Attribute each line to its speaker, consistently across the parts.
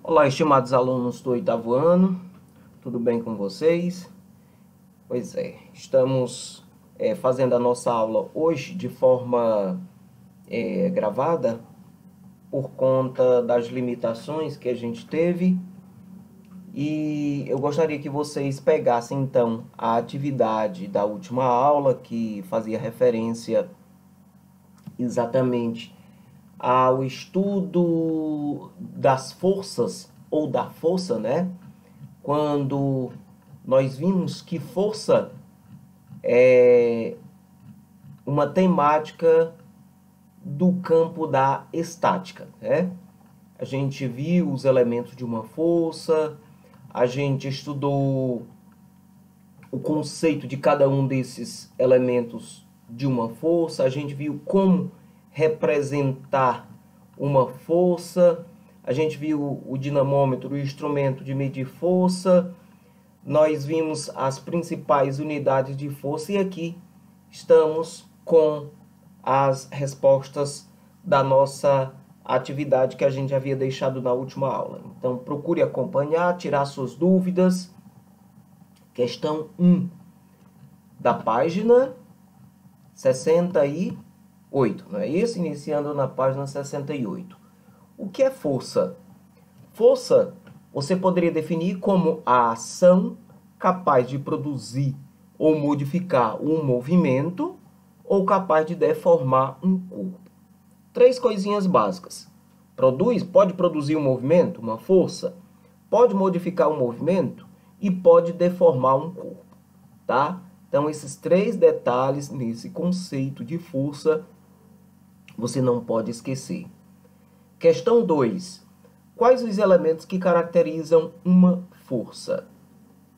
Speaker 1: Olá, estimados alunos do oitavo ano, tudo bem com vocês? Pois é, estamos fazendo a nossa aula hoje de forma gravada por conta das limitações que a gente teve e eu gostaria que vocês pegassem então a atividade da última aula que fazia referência exatamente ao estudo das forças ou da força, né? Quando nós vimos que força é uma temática do campo da estática, né? A gente viu os elementos de uma força, a gente estudou o conceito de cada um desses elementos de uma força, a gente viu como representar uma força, a gente viu o dinamômetro, o instrumento de medir força, nós vimos as principais unidades de força e aqui estamos com as respostas da nossa atividade que a gente havia deixado na última aula. Então, procure acompanhar, tirar suas dúvidas. Questão 1 da página 68, não é isso? Iniciando na página 68. O que é força? Força você poderia definir como a ação capaz de produzir ou modificar um movimento ou capaz de deformar um corpo. Três coisinhas básicas. Pode produzir um movimento, uma força, pode modificar um movimento e pode deformar um corpo, tá? Então, esses três detalhes nesse conceito de força você não pode esquecer. Questão 2. Quais os elementos que caracterizam uma força?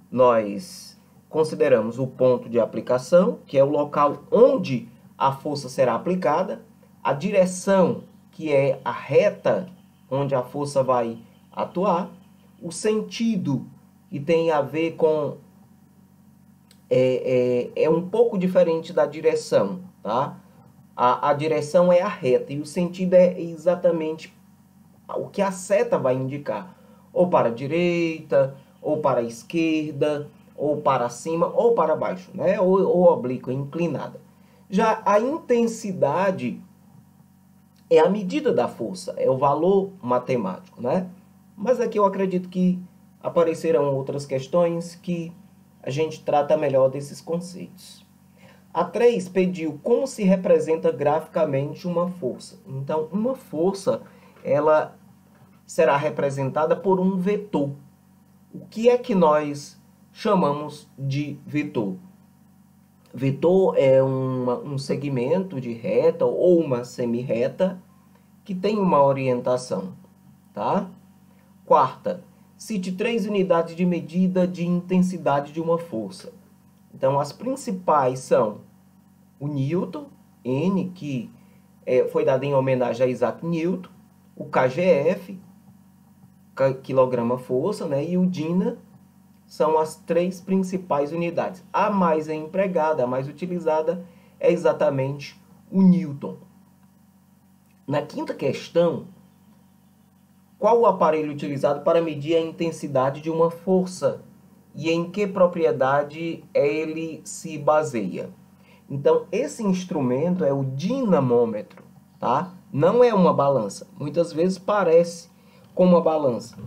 Speaker 1: Nós consideramos o ponto de aplicação, que é o local onde a força será aplicada, a direção, que é a reta onde a força vai atuar, o sentido, que tem a ver com é um pouco diferente da direção, tá? A direção é a reta e o sentido é exatamente o que a seta vai indicar, ou para a direita, ou para a esquerda, ou para cima, ou para baixo, né? Ou oblíqua, inclinada. Já a intensidade é a medida da força, é o valor matemático, né? Mas aqui eu acredito que aparecerão outras questões que a gente trata melhor desses conceitos. A 3 pediu como se representa graficamente uma força. Então, uma força, ela será representada por um vetor. O que é que nós chamamos de vetor? Vetor é um segmento de reta ou uma semirreta que tem uma orientação, tá? Quarta, cite 3 unidades de medida de intensidade de uma força. Então, as principais são o Newton, N, que foi dado em homenagem a Isaac Newton, o kgf, quilograma-força, né? E o Dina, são as 3 principais unidades. A mais empregada, a mais utilizada, é exatamente o Newton. Na quinta questão, qual o aparelho utilizado para medir a intensidade de uma força e em que propriedade ele se baseia? Então, esse instrumento é o dinamômetro, tá? Não é uma balança. Muitas vezes parece com uma balança.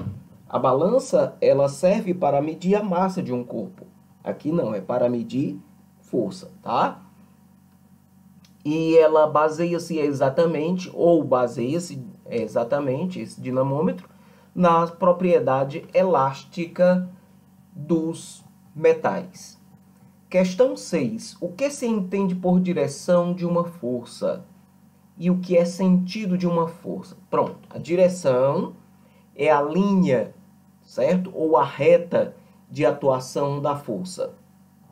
Speaker 1: A balança, ela serve para medir a massa de um corpo. Aqui não, é para medir força, tá? E ela baseia-se exatamente, ou baseia-se exatamente, esse dinamômetro, na propriedade elástica dos metais. Questão 6. O que se entende por direção de uma força? E o que é sentido de uma força? Pronto, a direção é a linha, certo? Ou a reta de atuação da força,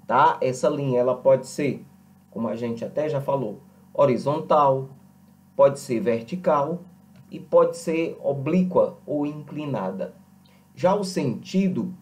Speaker 1: tá? Essa linha, ela pode ser, como a gente até já falou, horizontal, pode ser vertical e pode ser oblíqua ou inclinada. Já o sentido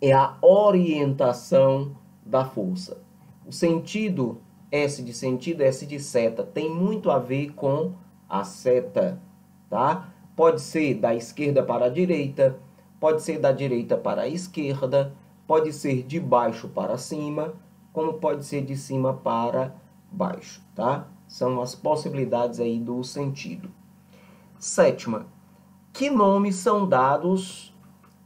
Speaker 1: é a orientação da força. O sentido, S de sentido, S de seta, tem muito a ver com a seta, tá? Pode ser da esquerda para a direita, pode ser da direita para a esquerda, pode ser de baixo para cima, como pode ser de cima para baixo, tá? São as possibilidades aí do sentido. Sétima, que nomes são dados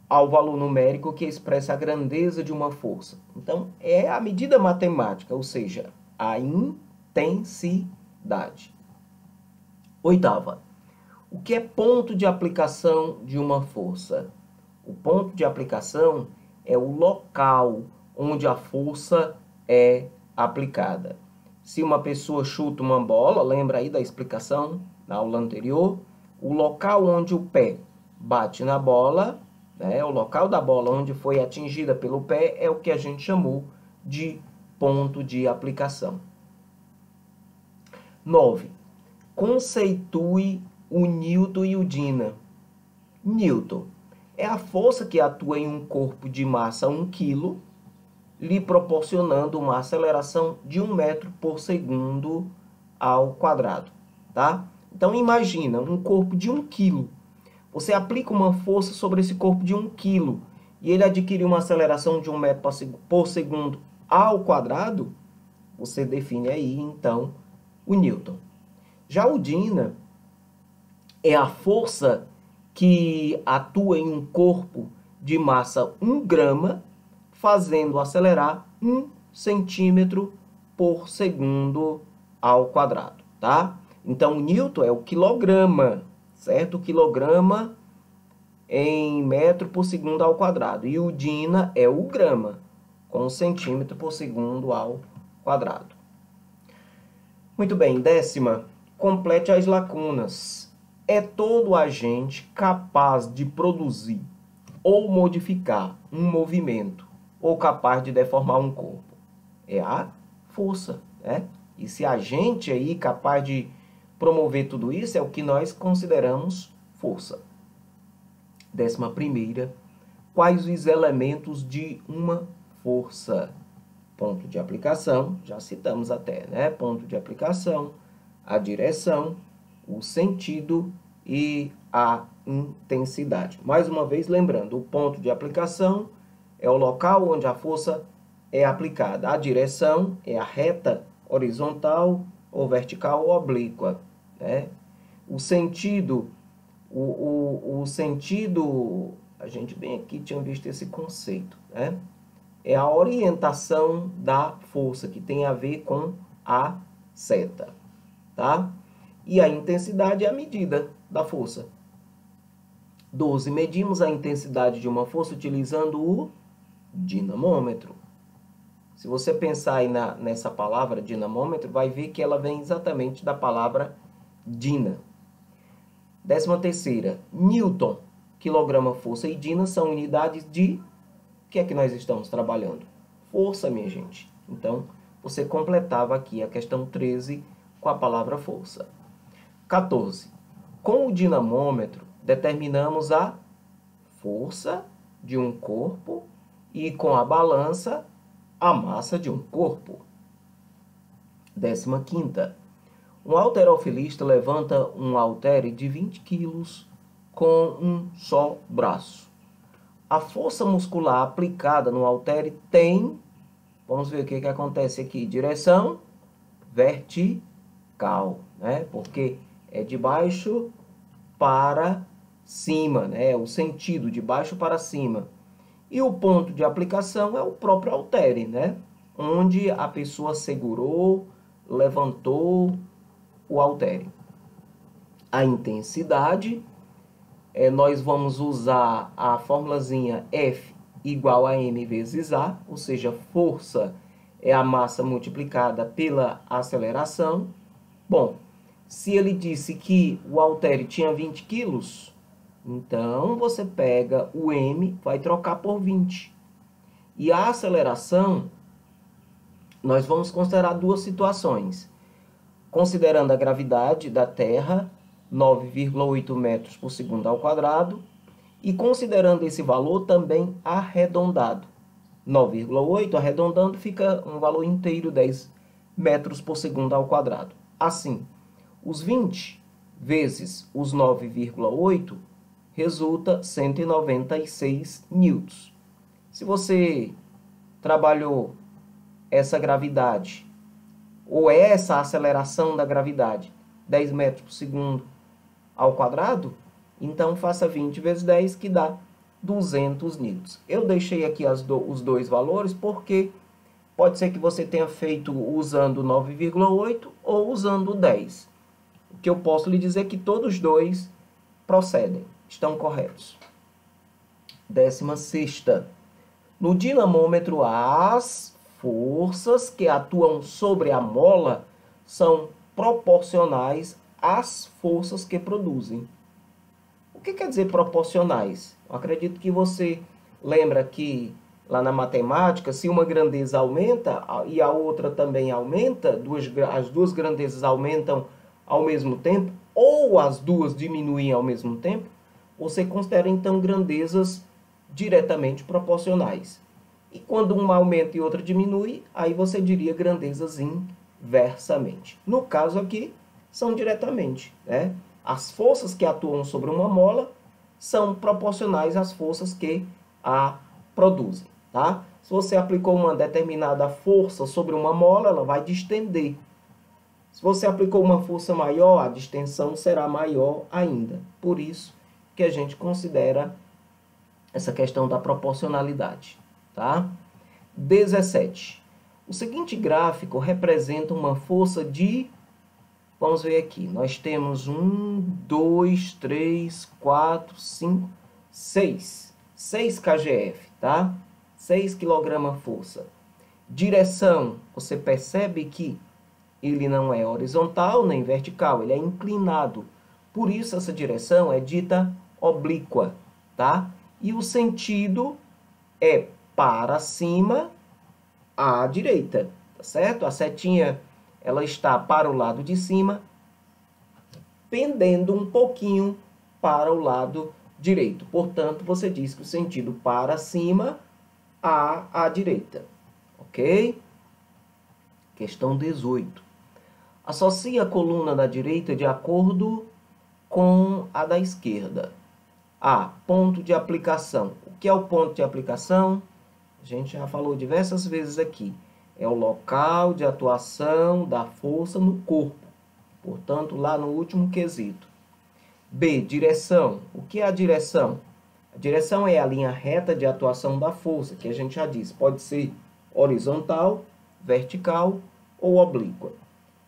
Speaker 1: ao valor numérico que expressa a grandeza de uma força? Então, é a medida matemática, ou seja, a intensidade. Oitava, o que é ponto de aplicação de uma força? O ponto de aplicação é o local onde a força é aplicada. Se uma pessoa chuta uma bola, lembra aí da explicação na aula anterior? O local onde o pé bate na bola, o local da bola onde foi atingida pelo pé é o que a gente chamou de ponto de aplicação. 9. Conceitue o Newton e o Dina. Newton é a força que atua em um corpo de massa 1 kg, lhe proporcionando uma aceleração de 1 metro por segundo ao quadrado, tá? Então, imagina um corpo de 1 kg. Você aplica uma força sobre esse corpo de 1 kg e ele adquire uma aceleração de 1 metro por segundo ao quadrado, você define aí, então, o Newton. Já o Dina é a força que atua em um corpo de massa 1 grama, fazendo acelerar 1 centímetro por segundo ao quadrado, tá? Então, o Newton é o quilograma, certo? O quilograma em metro por segundo ao quadrado. E o Dina é o grama, com centímetro por segundo ao quadrado. Muito bem, 10ª. Complete as lacunas. É todo agente capaz de produzir ou modificar um movimento ou capaz de deformar um corpo? É a força, né? E esse agente aí capaz de promover tudo isso é o que nós consideramos força. 11ª. Quais os elementos de uma força? Ponto de aplicação, já citamos até, né? Ponto de aplicação, a direção, o sentido e a intensidade. Mais uma vez, lembrando, o ponto de aplicação é o local onde a força é aplicada. A direção é a reta horizontal ou vertical ou oblíqua, né? O sentido, o sentido, a gente bem aqui tinha visto esse conceito, né? É a orientação da força, que tem a ver com a seta, tá? E a intensidade é a medida da força. 12. Medimos a intensidade de uma força utilizando o dinamômetro. Se você pensar aí nessa palavra dinamômetro, vai ver que ela vem exatamente da palavra dina. 13ª. Newton, quilograma, força e dina são unidades de... O que é que nós estamos trabalhando? Força, minha gente. Então, você completava aqui a questão 13 com a palavra força. 14. Com o dinamômetro, determinamos a força de um corpo e com a balança, a massa de um corpo. 15ª. Um halterofilista levanta um haltere de 20 kg com um só braço. A força muscular aplicada no haltere tem, vamos ver o que acontece aqui, direção vertical, né? Porque é de baixo para cima, né? O sentido de baixo para cima. E o ponto de aplicação é o próprio haltere, né? Onde a pessoa segurou, levantou o haltere. A intensidade, nós vamos usar a formulazinha F igual a M vezes A, ou seja, força é a massa multiplicada pela aceleração. Bom, se ele disse que o haltere tinha 20 quilos, então você pega o M, vai trocar por 20. E a aceleração, nós vamos considerar duas situações. Considerando a gravidade da Terra, 9,8 metros por segundo ao quadrado, e considerando esse valor também arredondado. 9,8 arredondando fica um valor inteiro, 10 metros por segundo ao quadrado. Assim, os 20 vezes os 9,8 resulta 196 newtons. Se você trabalhou essa gravidade, ou essa aceleração da gravidade, 10 metros por segundo ao quadrado, então faça 20 vezes 10, que dá 200 newtons. Eu deixei aqui os dois valores porque pode ser que você tenha feito usando 9,8 ou usando 10. O que eu posso lhe dizer é que todos dois procedem, estão corretos. 16ª. No dinamômetro, as forças que atuam sobre a mola são proporcionais às forças que produzem. O que quer dizer proporcionais? Eu acredito que você lembra que lá na matemática, se uma grandeza aumenta e a outra também aumenta, as duas grandezas aumentam ao mesmo tempo, ou as duas diminuem ao mesmo tempo, você considera então grandezas diretamente proporcionais. E quando uma aumenta e outra diminui, aí você diria grandezas inversamente. No caso aqui, são diretamente, né? As forças que atuam sobre uma mola são proporcionais às forças que a produzem, tá? Se você aplicou uma determinada força sobre uma mola, ela vai distender. Se você aplicou uma força maior, a distensão será maior ainda. Por isso que a gente considera essa questão da proporcionalidade, tá? 17. O seguinte gráfico representa uma força de... Vamos ver aqui. Nós temos 1, 2, 3, 4, 5, 6. 6 kgf, tá? 6 kg força. Direção, você percebe que ele não é horizontal nem vertical, ele é inclinado. Por isso essa direção é dita oblíqua, tá? E o sentido é para cima à direita, tá certo? A setinha, ela está para o lado de cima, pendendo um pouquinho para o lado direito. Portanto, você diz que o sentido para cima à direita, ok? Questão 18. Associe a coluna da direita de acordo com a da esquerda. A. Ponto de aplicação. O que é o ponto de aplicação? A gente já falou diversas vezes aqui. É o local de atuação da força no corpo. Portanto, lá no último quesito. B. Direção. O que é a direção? A direção é a linha reta de atuação da força, que a gente já disse. Pode ser horizontal, vertical ou oblíqua.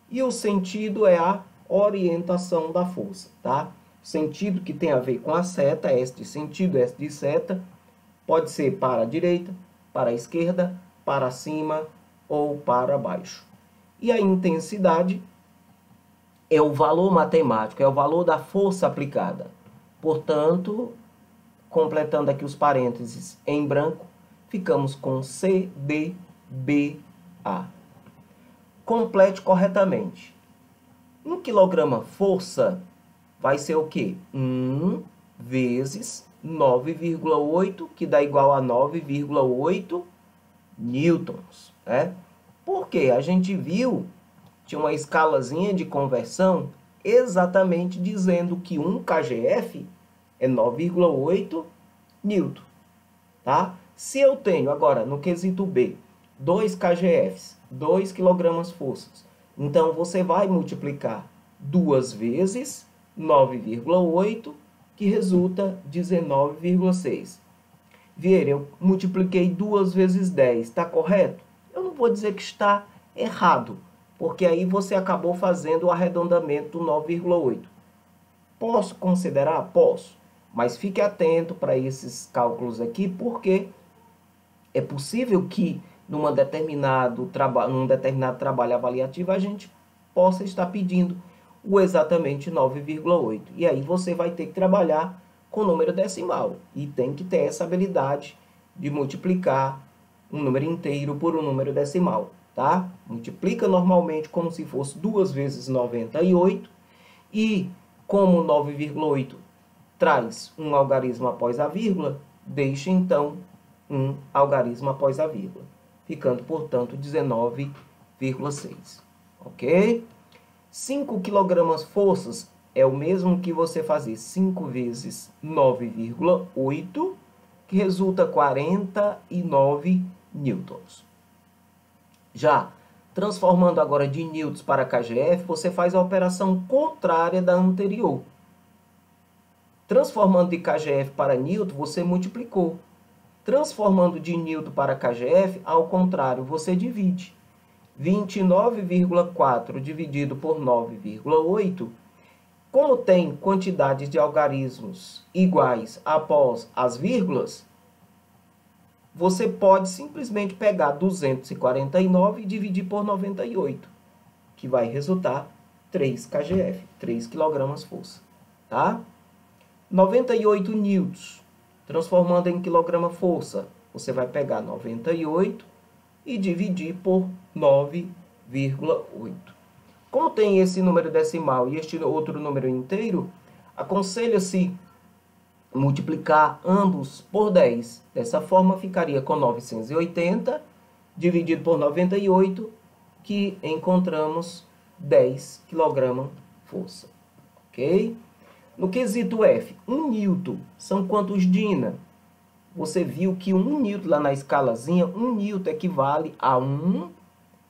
Speaker 1: E o sentido é a orientação da força, tá? Sentido que tem a ver com a seta, S de sentido, S de seta, pode ser para a direita, para a esquerda, para cima ou para baixo. E a intensidade é o valor matemático, é o valor da força aplicada. Portanto, completando aqui os parênteses em branco, ficamos com CDBA. Complete corretamente. 1 kg força vai ser o quê? 1 vezes 9,8, que dá igual a 9,8 newtons, né? Porque a gente viu, tinha uma escalazinha de conversão exatamente dizendo que 1 kgf é 9,8 newton, tá? Se eu tenho agora, no quesito B, 2 kgfs, 2 kg forças, então você vai multiplicar 2 vezes 9,8, que resulta 19,6. Vieira, eu multipliquei 2 vezes 10, está correto? Eu não vou dizer que está errado, porque aí você acabou fazendo o arredondamento do 9,8. Posso considerar? Posso. Mas fique atento para esses cálculos aqui, porque é possível que num determinado trabalho avaliativo a gente possa estar pedindo o exatamente 9,8. E aí você vai ter que trabalhar com número decimal. E tem que ter essa habilidade de multiplicar um número inteiro por um número decimal, tá? Multiplica normalmente como se fosse 2 vezes 98. E como 9,8 traz um algarismo após a vírgula, deixa então um algarismo após a vírgula, ficando, portanto, 19,6. Ok? 5 kg forças é o mesmo que você fazer 5 vezes 9,8, que resulta 49 newtons. Já transformando agora de newtons para kgf, você faz a operação contrária da anterior. Transformando de kgf para newton, você multiplicou. Transformando de newton para kgf, ao contrário, você divide. 29,4 dividido por 9,8, como tem quantidades de algarismos iguais após as vírgulas, você pode simplesmente pegar 249 e dividir por 98, que vai resultar 3 kgf, 3 kg força, tá? 98 newtons, transformando em quilograma força, você vai pegar 98 e dividir por 9,8. Como tem esse número decimal e este outro número inteiro, aconselha-se multiplicar ambos por 10. Dessa forma, ficaria com 980 dividido por 98, que encontramos 10 kg força. Ok? No quesito F, 1 newton são quantos dina? Você viu que 1 newton lá na escalazinha, 1 newton equivale a 1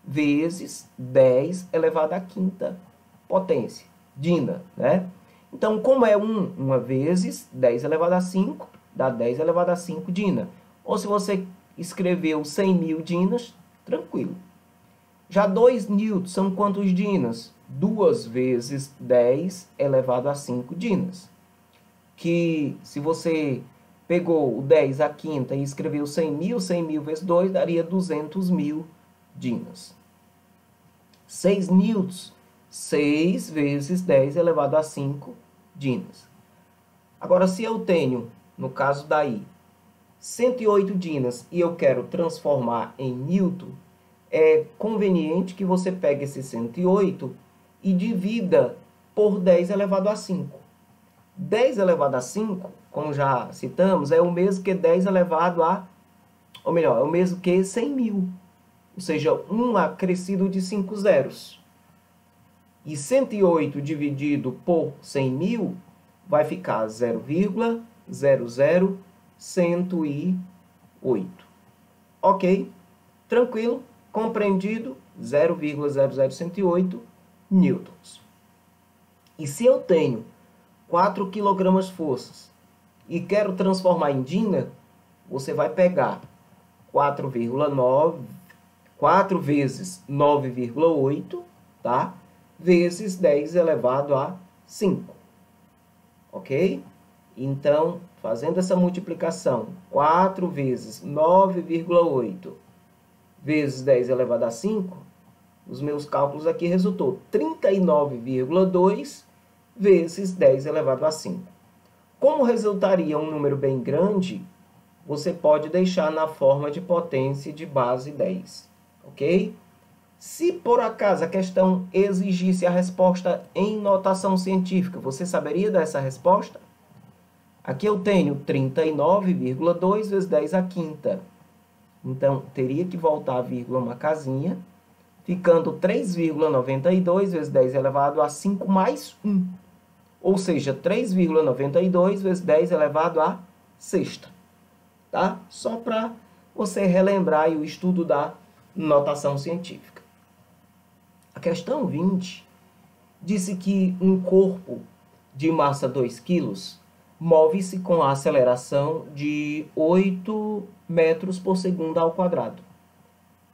Speaker 1: vezes 10 elevado à quinta potência, dina, né? Então, como é 1 vezes 10 elevado a 5, dá 10 elevado a 5 dina. Ou se você escreveu 100.000 dinas, tranquilo. Já 2 newtons são quantos dinas? 2 vezes 10 elevado a 5 dinas. Que se você pegou o 10 à quinta e escreveu 100.000, 100.000 vezes 2 daria 200.000 dinas. 6 newtons, 6 vezes 10 elevado a 5 dinas. Agora, se eu tenho, no caso daí, 108 dinas e eu quero transformar em newton, é conveniente que você pegue esse 108 e divida por 10 elevado a 5. 10 elevado a 5, como já citamos, é o mesmo que 10 elevado a... Ou melhor, é o mesmo que 100.000. Ou seja, 1 acrescido de 5 zeros. E 108 dividido por 100.000 vai ficar 0,00108. Ok? Tranquilo? Compreendido? 0,00108 newtons. E se eu tenho 4 kg forças e quero transformar em dina, você vai pegar 4 vezes 9,8, tá? Vezes 10 elevado a 5. Ok? Então, fazendo essa multiplicação, 4 vezes 9,8 vezes 10 elevado a 5, os meus cálculos aqui resultou 39,2 vezes 10 elevado a 5. Como resultaria um número bem grande, você pode deixar na forma de potência de base 10. Ok? Se por acaso a questão exigisse a resposta em notação científica, você saberia dessa resposta? Aqui eu tenho 39,2 vezes 10 à quinta. Então, teria que voltar a vírgula uma casinha, ficando 3,92 vezes 10 elevado a 5 mais 1. Ou seja, 3,92 vezes 10 elevado a sexta. Tá? Só para você relembrar aí o estudo da notação científica. A questão 20 disse que um corpo de massa 2 kg move-se com a aceleração de 8 metros por segundo ao quadrado.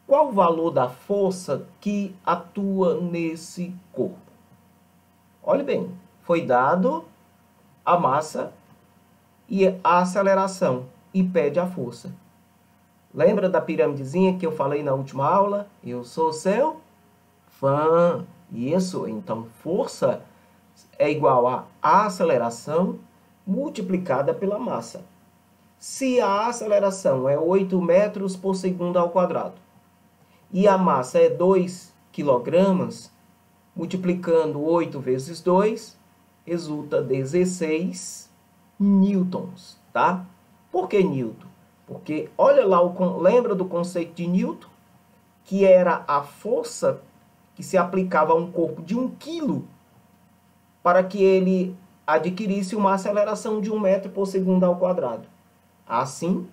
Speaker 1: Qual o valor da força que atua nesse corpo? Olhe bem, foi dado a massa e a aceleração e pede a força. Lembra da piramidezinha que eu falei na última aula? Eu sou seu fã. Isso, então força é igual a aceleração multiplicada pela massa. Se a aceleração é 8 metros por segundo ao quadrado e a massa é 2 quilogramas, multiplicando 8 vezes 2, resulta 16 newtons, tá? Por que newton? Porque, olha lá, lembra do conceito de Newton? Que era a força que se aplicava a um corpo de 1 quilo para que ele adquirisse uma aceleração de 1 metro por segundo ao quadrado. Assim,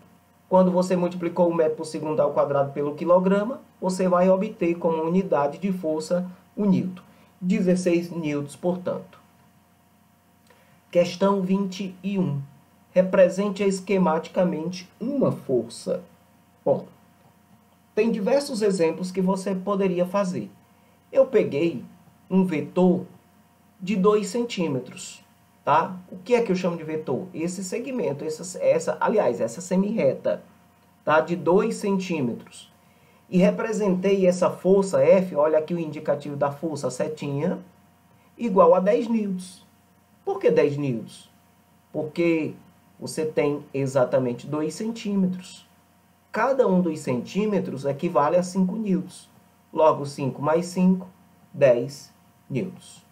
Speaker 1: quando você multiplicou o metro por segundo ao quadrado pelo quilograma, você vai obter como unidade de força o newton. 16 newtons, portanto. Questão 21. Represente esquematicamente uma força. Bom, tem diversos exemplos que você poderia fazer. Eu peguei um vetor de 2 centímetros. Tá? O que é que eu chamo de vetor? Esse segmento, essa semirreta, tá? De 2 centímetros. E representei essa força F, olha aqui o indicativo da força, a setinha, igual a 10 newtons. Por que 10 newtons? Porque você tem exatamente 2 centímetros. Cada um dos centímetros equivale a 5 newtons. Logo, 5 mais 5, 10 newtons.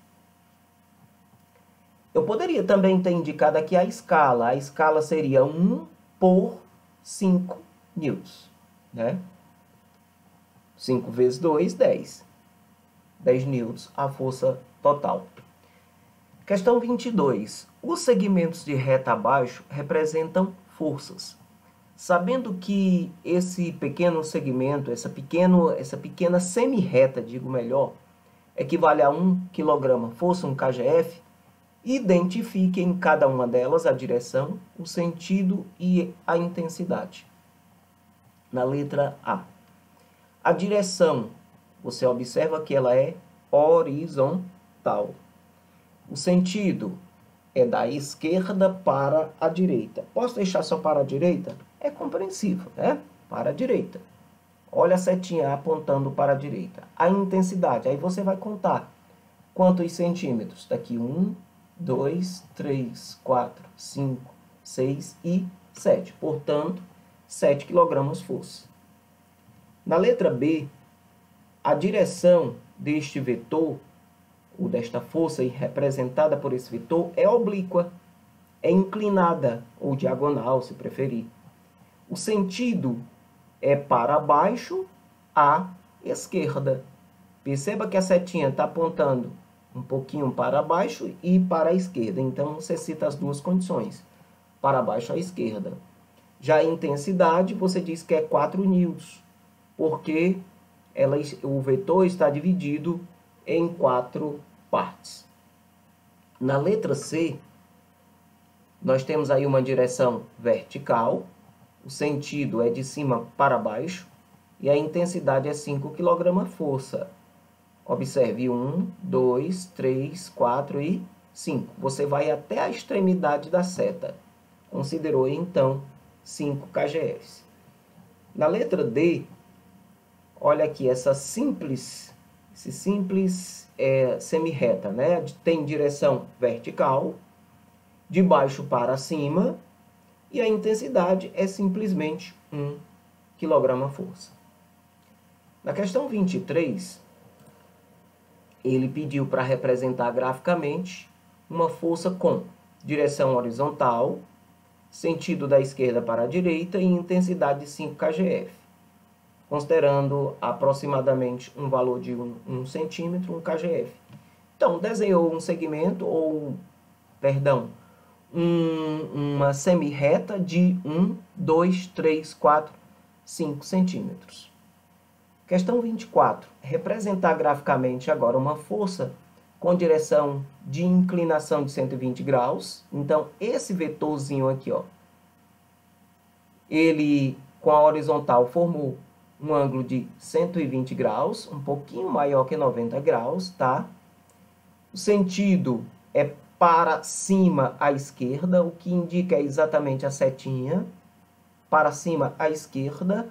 Speaker 1: Eu poderia também ter indicado aqui a escala. A escala seria 1 por 5 newtons. Né? 5 vezes 2, 10. 10 newtons a força total. Questão 22. Os segmentos de reta abaixo representam forças. Sabendo que esse pequeno segmento, essa pequena semi-reta, digo melhor, equivale a 1 kg força, 1 kgf, identifique em cada uma delas a direção, o sentido e a intensidade. Na letra A. A direção, você observa que ela é horizontal. O sentido é da esquerda para a direita. Posso deixar só para a direita? É compreensível, né? Para a direita. Olha a setinha apontando para a direita. A intensidade, aí você vai contar quantos centímetros. Daqui 1, 2, 3, 4, 5, 6 e 7. Portanto, 7 kg força. Na letra B, a direção deste vetor, ou desta força representada por esse vetor, é oblíqua, é inclinada, ou diagonal, se preferir. O sentido é para baixo, à esquerda. Perceba que a setinha está apontando um pouquinho para baixo e para a esquerda. Então, você cita as duas condições, para baixo à esquerda. Já a intensidade, você diz que é 4 newtons, porque o vetor está dividido em 4 partes. Na letra C, nós temos aí uma direção vertical, o sentido é de cima para baixo, e a intensidade é 5 kg força. Observe 1, 2, 3, 4 e 5. Você vai até a extremidade da seta. Considerou, então, 5 kgf. Na letra D, olha aqui, esse simples semi-reta, né? Tem direção vertical, de baixo para cima, e a intensidade é simplesmente 1 kg força. Na questão 23, ele pediu para representar graficamente uma força com direção horizontal, sentido da esquerda para a direita e intensidade de 5 kgf, considerando aproximadamente um valor de 1 centímetro, 1 kgf. Então, desenhou um segmento, uma semi-reta de 1, 2, 3, 4, 5 centímetros. Questão 24. Representar graficamente agora uma força com direção de inclinação de 120 graus. Então, esse vetorzinho aqui, ó, ele com a horizontal formou um ângulo de 120 graus, um pouquinho maior que 90 graus, tá? O sentido é para cima à esquerda, o que indica exatamente a setinha, para cima à esquerda,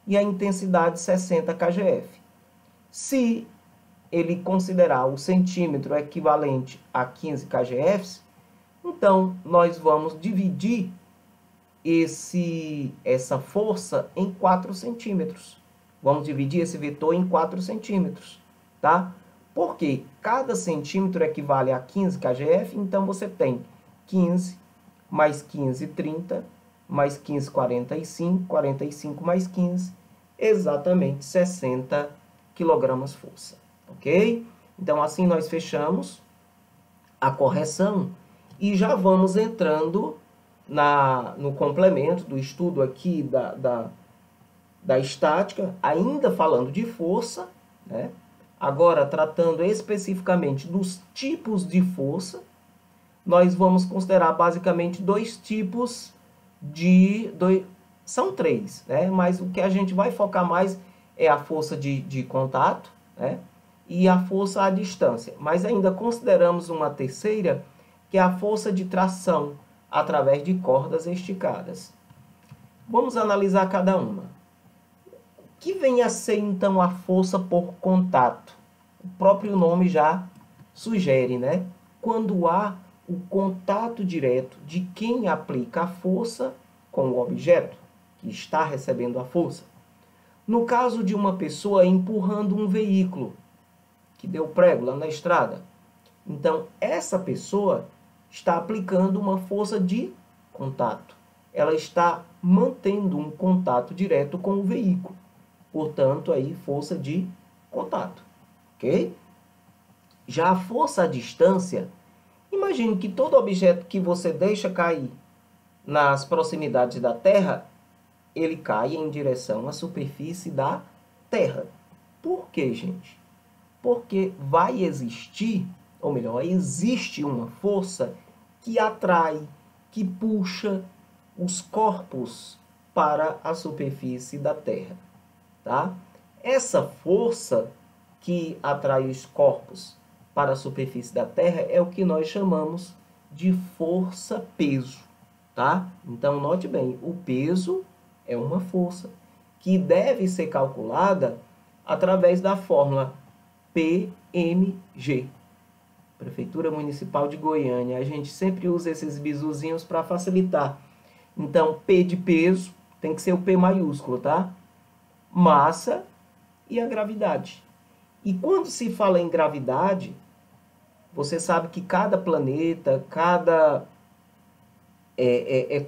Speaker 1: e a intensidade 60 kgf. Se ele considerar o centímetro equivalente a 15 kgf, então nós vamos dividir essa força em 4 centímetros. Vamos dividir esse vetor em 4 centímetros, tá? Porque cada centímetro equivale a 15 kgf, então você tem 15 mais 15, 30, mais 15, 45, 45 mais 15, exatamente 60 kg força, ok? Então, assim nós fechamos a correção e já vamos entrando no complemento do estudo aqui da estática, ainda falando de força, né? Agora tratando especificamente dos tipos de força, nós vamos considerar basicamente dois tipos são três, né? Mas o que a gente vai focar mais é a força de contato, né? E a força à distância. Mas ainda consideramos uma terceira, que é a força de tração através de cordas esticadas. Vamos analisar cada uma. O que vem a ser então a força por contato? O próprio nome já sugere, né? Quando há o contato direto de quem aplica a força com o objeto que está recebendo a força. No caso de uma pessoa empurrando um veículo que deu prego lá na estrada, então essa pessoa está aplicando uma força de contato. Ela está mantendo um contato direto com o veículo. Portanto, aí força de contato, ok? Já a força à distância, imagine que todo objeto que você deixa cair nas proximidades da Terra, ele cai em direção à superfície da Terra. Por quê, gente? Porque vai existir, ou melhor, existe uma força que atrai, que puxa os corpos para a superfície da Terra, tá? Essa força que atrai os corpos para a superfície da Terra é o que nós chamamos de força-peso, tá? Então, note bem, o peso é uma força que deve ser calculada através da fórmula PMG. Prefeitura Municipal de Goiânia. A gente sempre usa esses bisuzinhos para facilitar. Então, P de peso tem que ser o P maiúsculo, tá? Massa e a gravidade. E quando se fala em gravidade, você sabe que cada planeta, cada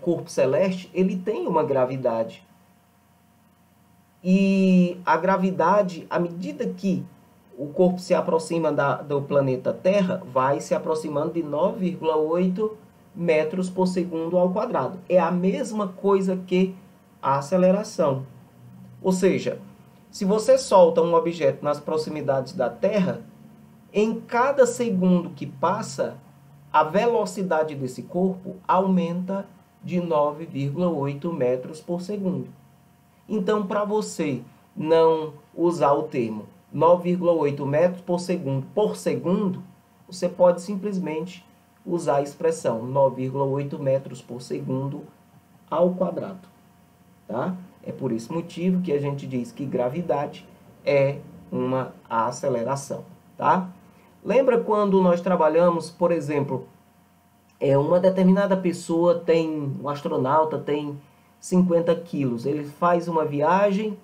Speaker 1: corpo celeste, ele tem uma gravidade. E a gravidade, à medida que o corpo se aproxima do planeta Terra, vai se aproximando de 9,8 metros por segundo ao quadrado. É a mesma coisa que a aceleração. Ou seja, se você solta um objeto nas proximidades da Terra, em cada segundo que passa, a velocidade desse corpo aumenta de 9,8 metros por segundo. Então, para você não usar o termo 9,8 metros por segundo, você pode simplesmente usar a expressão 9,8 metros por segundo ao quadrado. Tá? É por esse motivo que a gente diz que gravidade é uma aceleração. Tá? Lembra quando nós trabalhamos, por exemplo, uma determinada pessoa um astronauta tem 50 quilos, ele faz uma viagem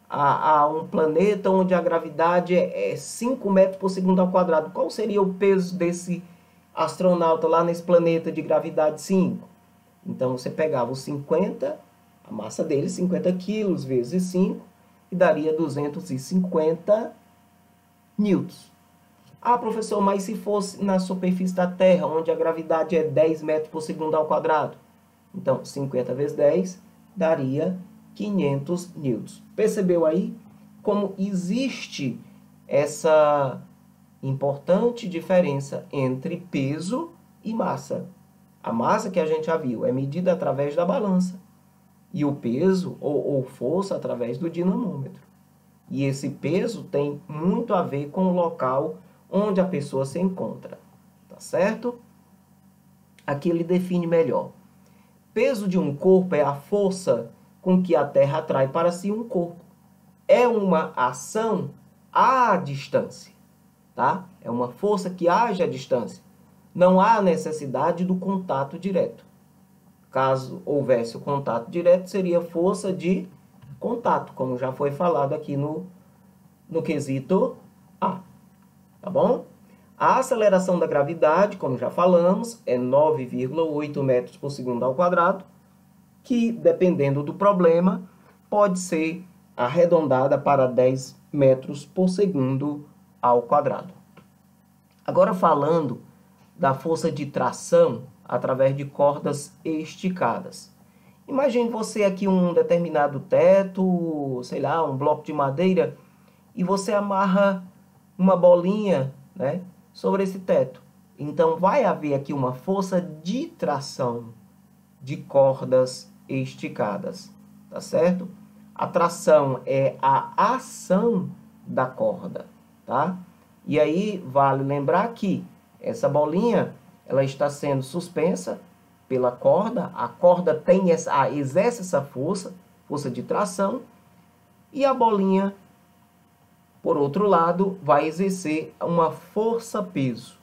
Speaker 1: a um planeta onde a gravidade é 5 metros por segundo ao quadrado. Qual seria o peso desse astronauta lá nesse planeta de gravidade 5? Então, você pegava os 50, a massa dele, 50 quilos vezes 5, e daria 250 newtons. Ah, professor, mas se fosse na superfície da Terra, onde a gravidade é 10 metros por segundo ao quadrado? Então, 50 vezes 10 daria 500 newtons. Percebeu aí como existe essa importante diferença entre peso e massa? A massa que a gente já viu é medida através da balança e o peso ou força através do dinamômetro. E esse peso tem muito a ver com o local onde a pessoa se encontra, tá certo? Aqui ele define melhor. Peso de um corpo é a força com que a Terra atrai para si um corpo. É uma ação à distância, tá? É uma força que age à distância. Não há necessidade do contato direto. Caso houvesse o contato direto, seria força de contato, como já foi falado aqui no quesito A. Tá bom? A aceleração da gravidade, como já falamos, é 9,8 metros por segundo ao quadrado, que, dependendo do problema, pode ser arredondada para 10 metros por segundo ao quadrado. Agora, falando da força de tração através de cordas esticadas. Imagine você aqui um determinado teto, sei lá, um bloco de madeira, e você amarra uma bolinha, né, sobre esse teto. Então vai haver aqui uma força de tração de cordas esticadas, tá certo? A tração é a ação da corda, tá? E aí vale lembrar que essa bolinha, ela está sendo suspensa pela corda, a corda exerce essa força de tração, e a bolinha, por outro lado, vai exercer uma força-peso,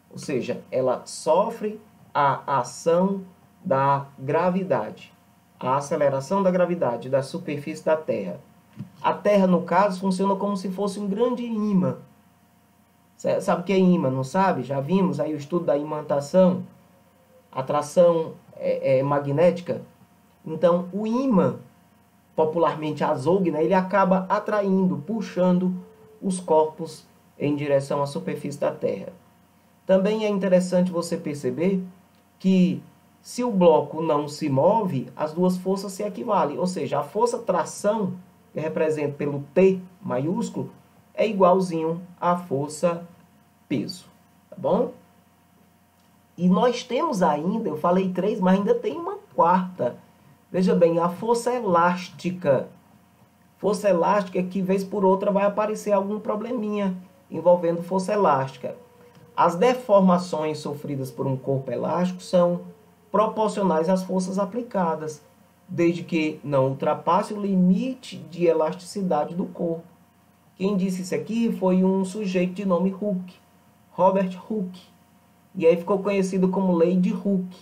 Speaker 1: ou seja, ela sofre a ação da gravidade, a aceleração da gravidade da superfície da Terra. A Terra, no caso, funciona como se fosse um grande ímã. Sabe o que é ímã, não sabe? Já vimos aí o estudo da imantação, atração magnética. Então, o ímã, popularmente azougue, né, ele acaba atraindo, puxando os corpos em direção à superfície da Terra. Também é interessante você perceber que se o bloco não se move, as duas forças se equivalem. Ou seja, a força tração, que representa pelo T maiúsculo, é igualzinho à força peso. Tá bom? E nós temos ainda, eu falei 3, mas ainda tem uma quarta. Veja bem, a força elástica. Força elástica que, vez por outra, vai aparecer algum probleminha envolvendo força elástica. As deformações sofridas por um corpo elástico são proporcionais às forças aplicadas, desde que não ultrapasse o limite de elasticidade do corpo. Quem disse isso aqui foi um sujeito de nome Hooke, Robert Hooke. E aí ficou conhecido como Lei de Hooke.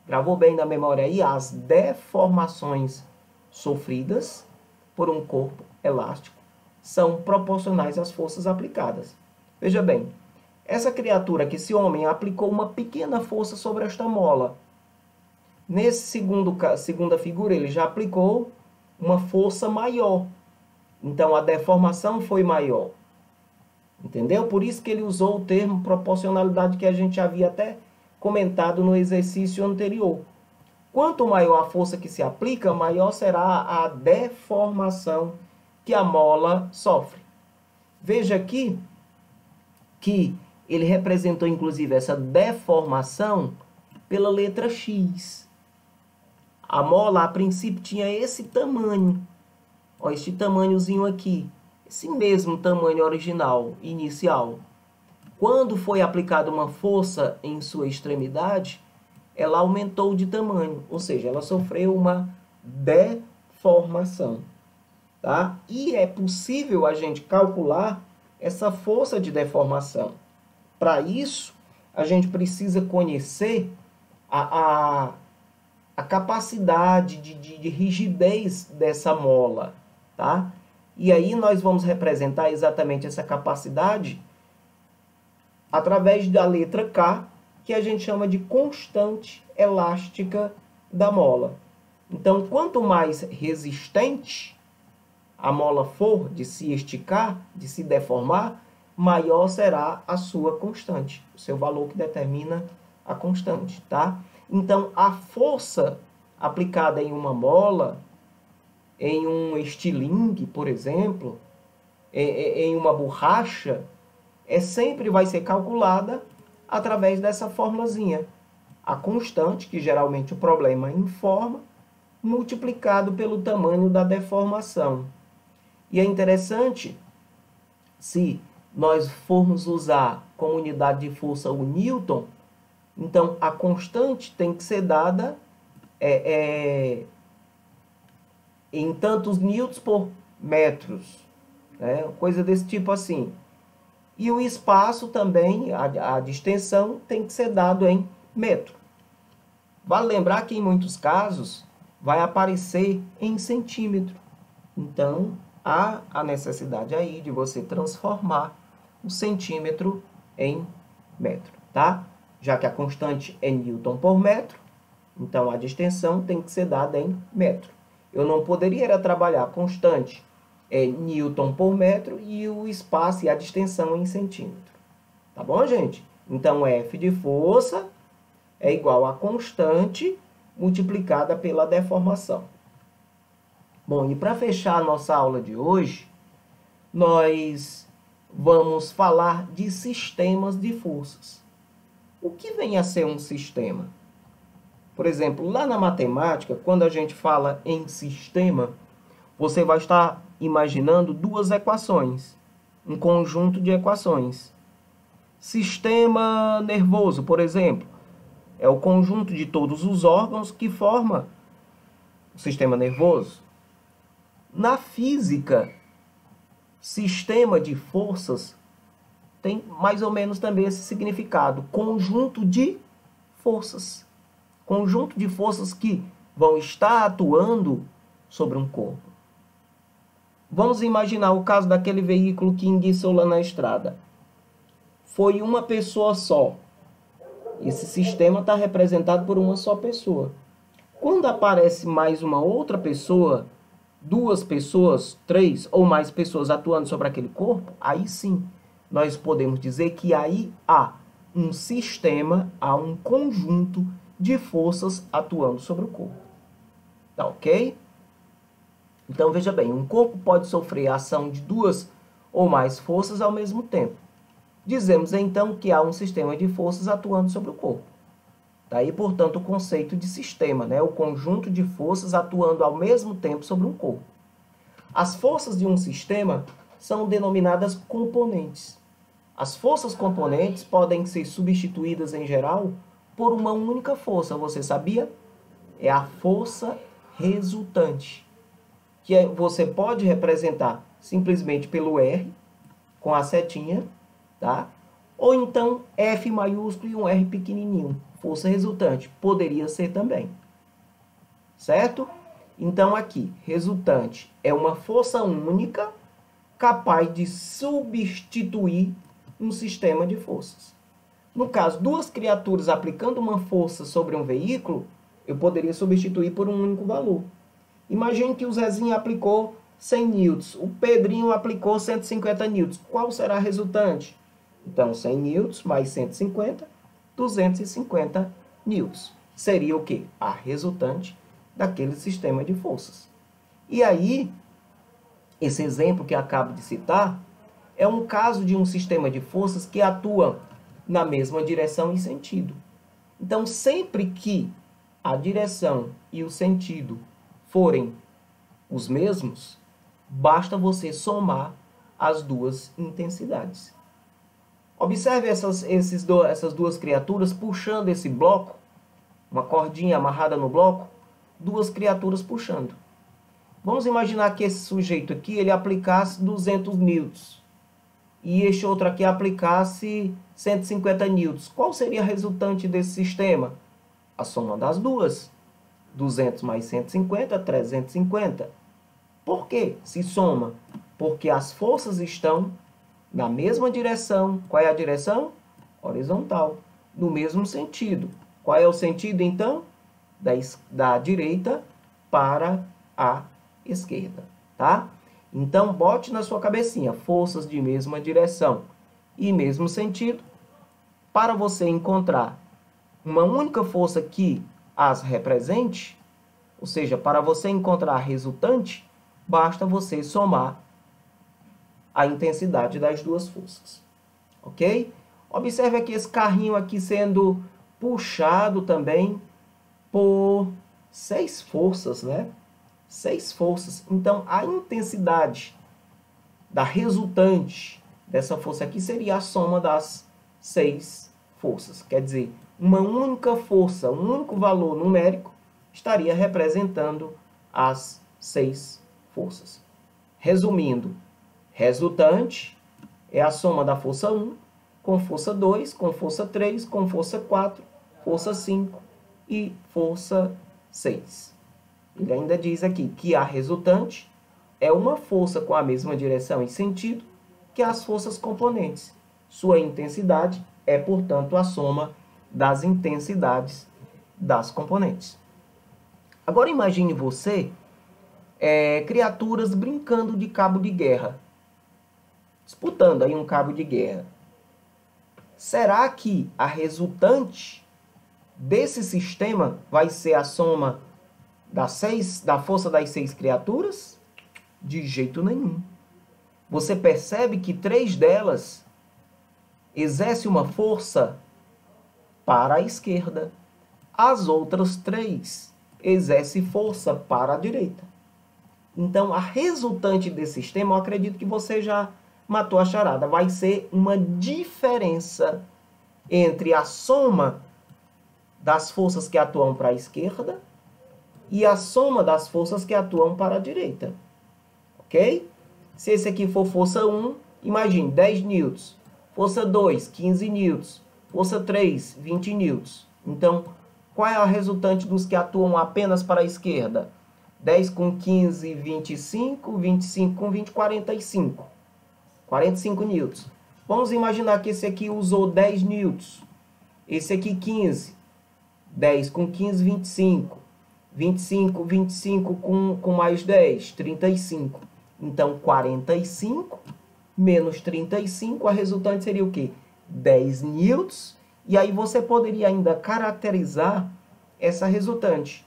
Speaker 1: Gravou bem na memória aí? As deformações sofridas por um corpo elástico são proporcionais às forças aplicadas. Veja bem, essa criatura aqui, esse homem, aplicou uma pequena força sobre esta mola. Nesse segunda figura, ele já aplicou uma força maior. Então, a deformação foi maior. Entendeu? Por isso que ele usou o termo proporcionalidade que a gente havia até comentado no exercício anterior. Quanto maior a força que se aplica, maior será a deformação que a mola sofre. Veja aqui que ele representou, inclusive, essa deformação pela letra X. A mola, a princípio, tinha esse tamanho. Ó, este tamanhozinho aqui. Esse mesmo tamanho original, inicial. Quando foi aplicada uma força em sua extremidade, ela aumentou de tamanho. Ou seja, ela sofreu uma deformação. Tá? E é possível a gente calcular essa força de deformação. Para isso, a gente precisa conhecer a capacidade de rigidez dessa mola, tá? E aí nós vamos representar exatamente essa capacidade através da letra K, que a gente chama de constante elástica da mola. Então, quanto mais resistente a mola for de se esticar, de se deformar, maior será a sua constante, o seu valor que determina a constante, tá? Então, a força aplicada em uma mola, em um estilingue, por exemplo, em uma borracha, sempre vai ser calculada através dessa formulazinha. A constante, que geralmente o problema informa, multiplicado pelo tamanho da deformação. E é interessante, se nós formos usar como unidade de força o Newton, então a constante tem que ser dada em tantos newtons por metros, né? Coisa desse tipo assim. E o espaço também, a distensão, tem que ser dado em metro. Vale lembrar que em muitos casos vai aparecer em centímetro. Então, há a necessidade aí de você transformar o centímetro em metro, tá? Já que a constante é newton por metro, então a distensão tem que ser dada em metro. Eu não poderia trabalhar a constante newton por metro e o espaço e a distensão em centímetro. Tá bom, gente? Então, F de força é igual a constante multiplicada pela deformação. Bom, e para fechar a nossa aula de hoje, nós vamos falar de sistemas de forças. O que vem a ser um sistema? Por exemplo, lá na matemática, quando a gente fala em sistema, você vai estar imaginando duas equações, um conjunto de equações. Sistema nervoso, por exemplo, é o conjunto de todos os órgãos que forma o sistema nervoso. Na física, sistema de forças tem mais ou menos também esse significado, conjunto de forças. Conjunto de forças que vão estar atuando sobre um corpo. Vamos imaginar o caso daquele veículo que enguiçou lá na estrada. Foi uma pessoa só. Esse sistema está representado por uma só pessoa. Quando aparece mais uma outra pessoa, duas pessoas, três ou mais pessoas atuando sobre aquele corpo, aí sim, nós podemos dizer que aí há um sistema, há um conjunto de forças atuando sobre o corpo. Tá ok? Então, veja bem, um corpo pode sofrer a ação de duas ou mais forças ao mesmo tempo. Dizemos, então, que há um sistema de forças atuando sobre o corpo. Daí, portanto, o conceito de sistema, né? O conjunto de forças atuando ao mesmo tempo sobre um corpo. As forças de um sistema são denominadas componentes. As forças componentes podem ser substituídas, em geral, por uma única força, você sabia? É a força resultante, que você pode representar simplesmente pelo R, com a setinha, tá? Ou então F maiúsculo e um R pequenininho, força resultante, poderia ser também, certo? Então aqui, resultante é uma força única capaz de substituir um sistema de forças. No caso, duas criaturas aplicando uma força sobre um veículo, eu poderia substituir por um único valor. Imagine que o Zezinho aplicou 100 newtons, o Pedrinho aplicou 150 newtons. Qual será a resultante? Então, 100 newtons mais 150, 250 newtons. Seria o quê? A resultante daquele sistema de forças. E aí, esse exemplo que acabo de citar é um caso de um sistema de forças que atua na mesma direção e sentido. Então, sempre que a direção e o sentido forem os mesmos, basta você somar as duas intensidades. Observe essas duas criaturas puxando esse bloco, uma cordinha amarrada no bloco, duas criaturas puxando. Vamos imaginar que esse sujeito aqui ele aplicasse 200 newtons e este outro aqui aplicasse 150 newtons. Qual seria a resultante desse sistema? A soma das duas. 200 mais 150, 350. Por que se soma? Porque as forças estão na mesma direção. Qual é a direção? Horizontal. No mesmo sentido. Qual é o sentido, então? Da direita para a esquerda. Tá? Então, bote na sua cabecinha forças de mesma direção e mesmo sentido. Para você encontrar uma única força que as represente, ou seja, para você encontrar a resultante, basta você somar a intensidade das duas forças. Ok? Observe aqui esse carrinho aqui sendo puxado também por 6 forças, né? 6 forças. Então, a intensidade da resultante dessa força aqui seria a soma das 6 forças. Quer dizer, uma única força, um único valor numérico, estaria representando as 6 forças. Resumindo, resultante é a soma da força 1 com força 2, com força 3, com força 4, força 5 e força 6. Ele ainda diz aqui que a resultante é uma força com a mesma direção e sentido que as forças componentes. Sua intensidade é, portanto, a soma das intensidades das componentes. Agora imagine você, criaturas brincando de cabo de guerra, disputando aí um cabo de guerra. será que a resultante desse sistema vai ser a soma da força das 6 criaturas? De jeito nenhum. Você percebe que 3 delas exercem uma força para a esquerda. As outras 3 exercem força para a direita. Então, a resultante desse sistema, eu acredito que você já matou a charada, vai ser uma diferença entre a soma das forças que atuam para a esquerda e a soma das forças que atuam para a direita. Ok? Se esse aqui for força 1, imagine 10 newtons. Força 2, 15 newtons. Força 3, 20 newtons. Então, qual é a resultante dos que atuam apenas para a esquerda? 10 com 15, 25. 25 com 20, 45. 45 newtons. Vamos imaginar que esse aqui usou 10 newtons. Esse aqui 15. 10 com 15, 25. 25 com mais 10, 35. Então, 45 menos 35, a resultante seria o quê? 10 newtons. E aí você poderia ainda caracterizar essa resultante.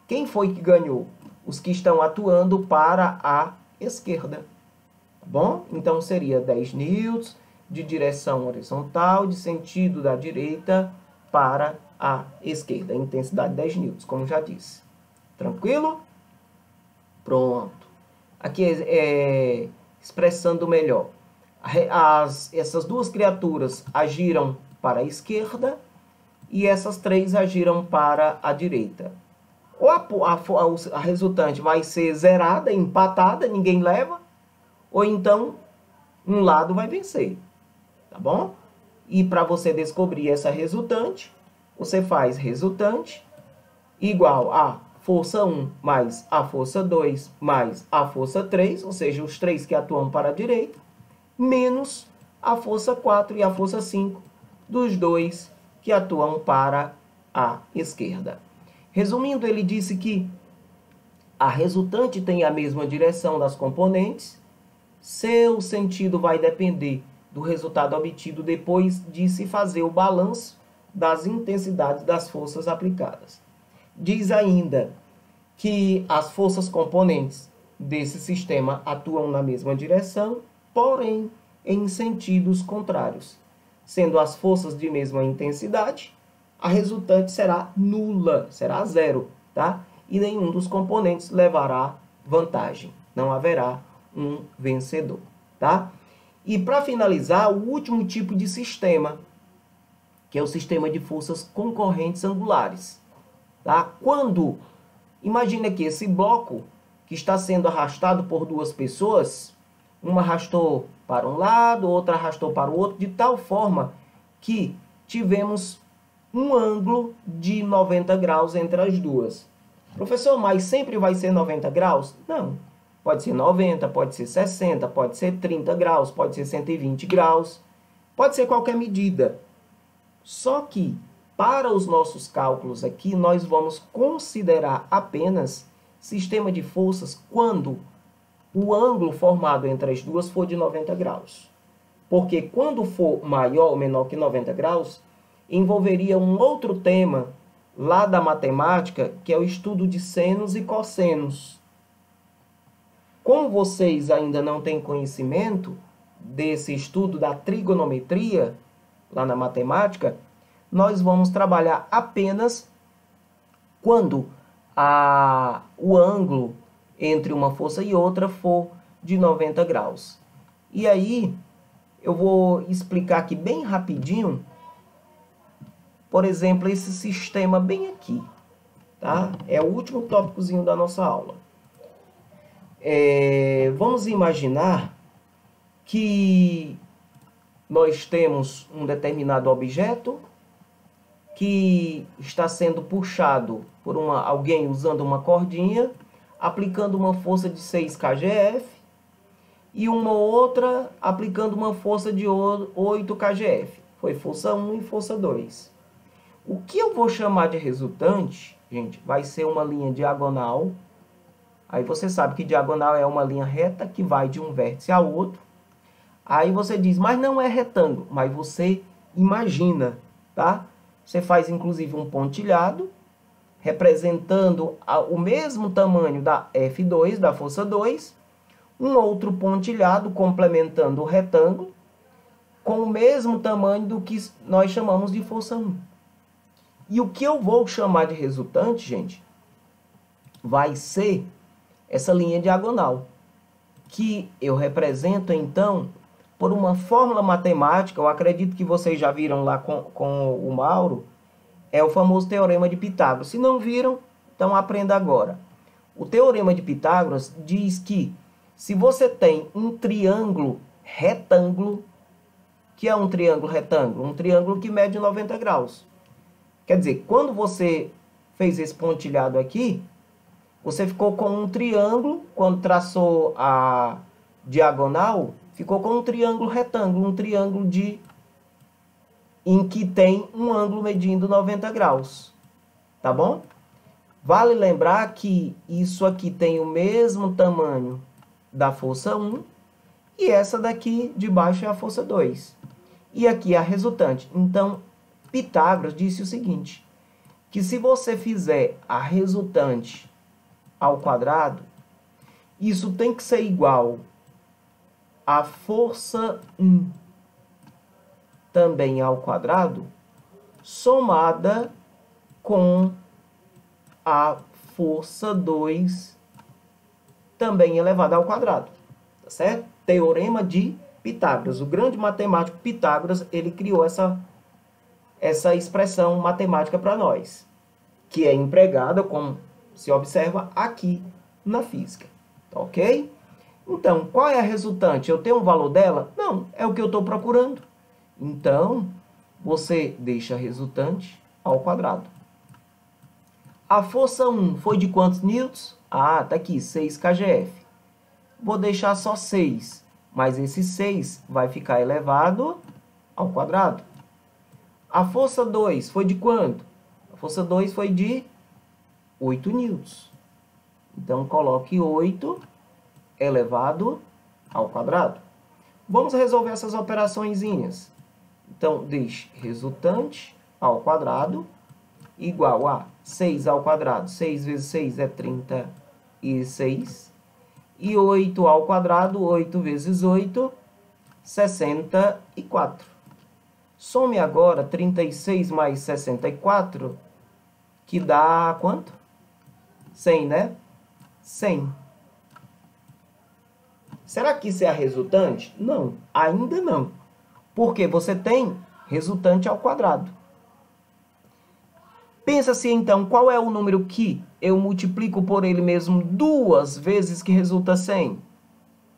Speaker 1: Quem foi que ganhou? Os que estão atuando para a esquerda. Tá bom? Então, seria 10 newtons de direção horizontal, de sentido da direita para a esquerda. Intensidade 10 newtons, como já disse. Tranquilo? Pronto. Aqui expressando melhor. Essas duas criaturas agiram para a esquerda e essas 3 agiram para a direita. Ou a resultante vai ser zerada, empatada, ninguém leva, ou então um lado vai vencer. Tá bom? E para você descobrir essa resultante, você faz resultante igual a força 1 mais a força 2 mais a força 3, ou seja, os 3 que atuam para a direita, menos a força 4 e a força 5 dos 2 que atuam para a esquerda. Resumindo, ele disse que a resultante tem a mesma direção das componentes, seu sentido vai depender do resultado obtido depois de se fazer o balanço das intensidades das forças aplicadas. Diz ainda que as forças componentes desse sistema atuam na mesma direção, porém em sentidos contrários. Sendo as forças de mesma intensidade, a resultante será nula, será zero, tá? E nenhum dos componentes levará vantagem. Não haverá um vencedor, tá? E para finalizar, o último tipo de sistema, que é o sistema de forças concorrentes angulares. Tá? Quando, imagine aqui, esse bloco que está sendo arrastado por 2 pessoas, uma arrastou para um lado, outra arrastou para o outro, de tal forma que tivemos um ângulo de 90 graus entre as duas. Professor, mas sempre vai ser 90 graus? Não. Pode ser 90, pode ser 60, pode ser 30 graus, pode ser 120 graus, pode ser qualquer medida. Só que, para os nossos cálculos aqui, nós vamos considerar apenas sistema de forças quando o ângulo formado entre as duas for de 90 graus. Porque quando for maior ou menor que 90 graus, envolveria um outro tema lá da matemática, que é o estudo de senos e cossenos. Como vocês ainda não têm conhecimento desse estudo da trigonometria, lá na matemática, nós vamos trabalhar apenas quando o ângulo entre uma força e outra for de 90 graus. E aí, eu vou explicar aqui bem rapidinho, por exemplo, esse sistema bem aqui. Tá? É o último tópicozinho da nossa aula. Vamos imaginar que nós temos um determinado objeto que está sendo puxado por alguém usando uma cordinha, aplicando uma força de 6 kgf, e uma outra aplicando uma força de 8 kgf. Foi força 1 e força 2. O que eu vou chamar de resultante, gente, vai ser uma linha diagonal. Aí você sabe que diagonal é uma linha reta que vai de um vértice ao outro. Aí você diz, mas não é retângulo. Mas você imagina, tá? Você faz inclusive um pontilhado, representando o mesmo tamanho da F2, da força 2, um outro pontilhado complementando o retângulo, com o mesmo tamanho do que nós chamamos de força 1. E o que eu vou chamar de resultante, gente, vai ser essa linha diagonal, que eu represento, então, por uma fórmula matemática. Eu acredito que vocês já viram lá com o Mauro, é o famoso Teorema de Pitágoras. Se não viram, então aprenda agora. O Teorema de Pitágoras diz que se você tem um triângulo retângulo, que é um triângulo retângulo? Um triângulo que mede 90 graus. Quer dizer, quando você fez esse pontilhado aqui, você ficou com um triângulo, quando traçou a diagonal, ficou com um triângulo retângulo, um triângulo em que tem um ângulo medindo 90 graus. Tá bom? Vale lembrar que isso aqui tem o mesmo tamanho da força 1, e essa daqui de baixo é a força 2. E aqui é a resultante. Então, Pitágoras disse o seguinte, que se você fizer a resultante ao quadrado, isso tem que ser igual a força 1 também ao quadrado, somada com a força 2 também elevada ao quadrado. Tá certo? Teorema de Pitágoras. O grande matemático Pitágoras, ele criou essa expressão matemática para nós, que é empregada, como se observa aqui na física. Tá ok? Então, qual é a resultante? Eu tenho um valor dela? Não, é o que eu estou procurando. Então, você deixa a resultante ao quadrado. A força 1 foi de quantos newtons? Ah, tá aqui, 6 kgf. Vou deixar só 6, mas esse 6 vai ficar elevado ao quadrado. A força 2 foi de quanto? A força 2 foi de 8 newtons. Então, coloque 8 elevado ao quadrado. Vamos resolver essas operaçõezinhas. Então, deixe resultante ao quadrado igual a 6 ao quadrado. 6 vezes 6 é 36. E 8 ao quadrado, 8 vezes 8, 64. Some agora 36 mais 64, que dá quanto? 100, né? 100. Será que isso é a resultante? Não, ainda não. Porque você tem resultante ao quadrado. Pensa-se então, qual é o número que eu multiplico por ele mesmo 2 vezes que resulta 100?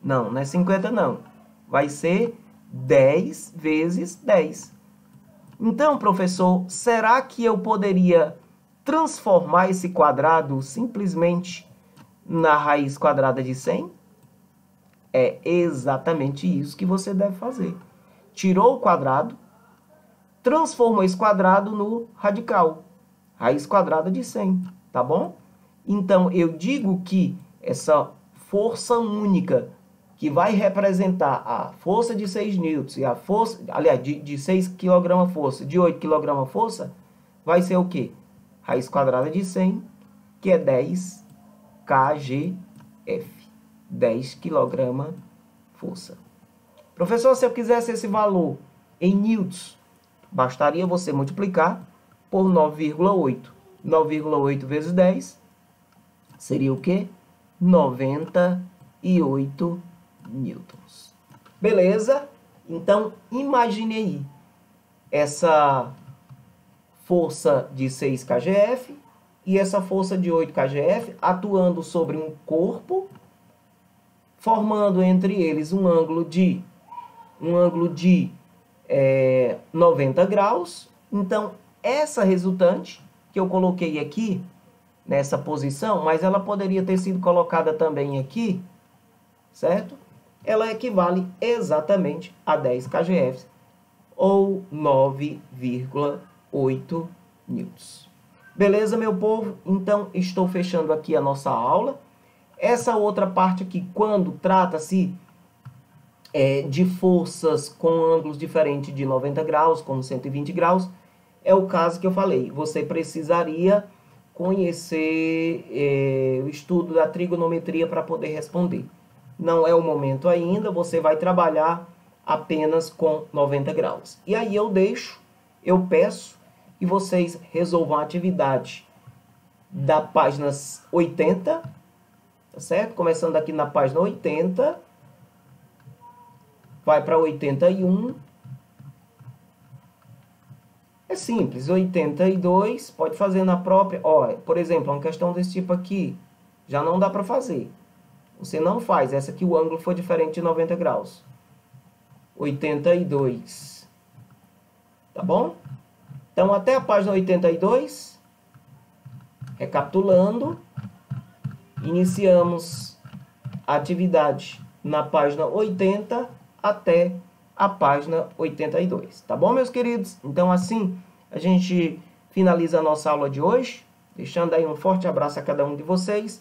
Speaker 1: Não, não é 50 não. Vai ser 10 vezes 10. Então, professor, será que eu poderia transformar esse quadrado simplesmente na raiz quadrada de 100? É exatamente isso que você deve fazer. Tirou o quadrado, transformou esse quadrado no radical. Raiz quadrada de 100, tá bom? Então, eu digo que essa força única, que vai representar a força de 6 newtons e a força, aliás, de 6 kg força, de 8 kg força, vai ser o quê? Raiz quadrada de 100, que é 10 kgf. 10 kg força. Professor, se eu quisesse esse valor em newtons, bastaria você multiplicar por 9,8. 9,8 vezes 10 seria o quê? 98 newtons. Beleza? Então, imagine aí essa força de 6 kgf e essa força de 8 kgf atuando sobre um corpo, formando entre eles um ângulo de 90 graus. Então, essa resultante que eu coloquei aqui, nessa posição, mas ela poderia ter sido colocada também aqui, certo? Ela equivale exatamente a 10 kgf, ou 9,8 newtons. Beleza, meu povo? Então, estou fechando aqui a nossa aula. Essa outra parte aqui, quando trata-se de forças com ângulos diferentes de 90 graus, como 120 graus, é o caso que eu falei. Você precisaria conhecer o estudo da trigonometria para poder responder. Não é o momento ainda, você vai trabalhar apenas com 90 graus. E aí eu peço que vocês resolvam a atividade da página 80, tá certo? Começando aqui na página 80, vai para 81. É simples, 82, pode fazer na própria... Ó, por exemplo, uma questão desse tipo aqui, já não dá para fazer. Você não faz, essa aqui o ângulo foi diferente de 90 graus. 82. Tá bom? Então, até a página 82, recapitulando, iniciamos a atividade na página 80 até a página 82. Tá bom, meus queridos? Então, assim, a gente finaliza a nossa aula de hoje, deixando aí um forte abraço a cada um de vocês